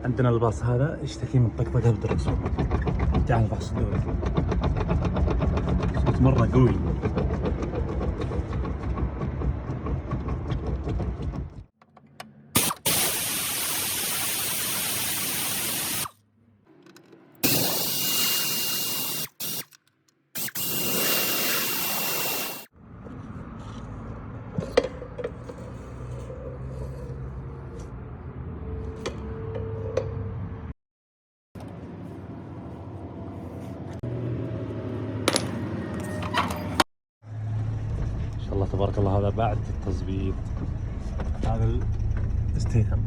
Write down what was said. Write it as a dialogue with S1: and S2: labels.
S1: عندنا الباص هذا يشتكي من طقطقة بالدركسون. تعال الباص الدوري صوت مرة قوي. ما شاء الله تبارك الله، هذا بعد التظبيط. هذا الستيكر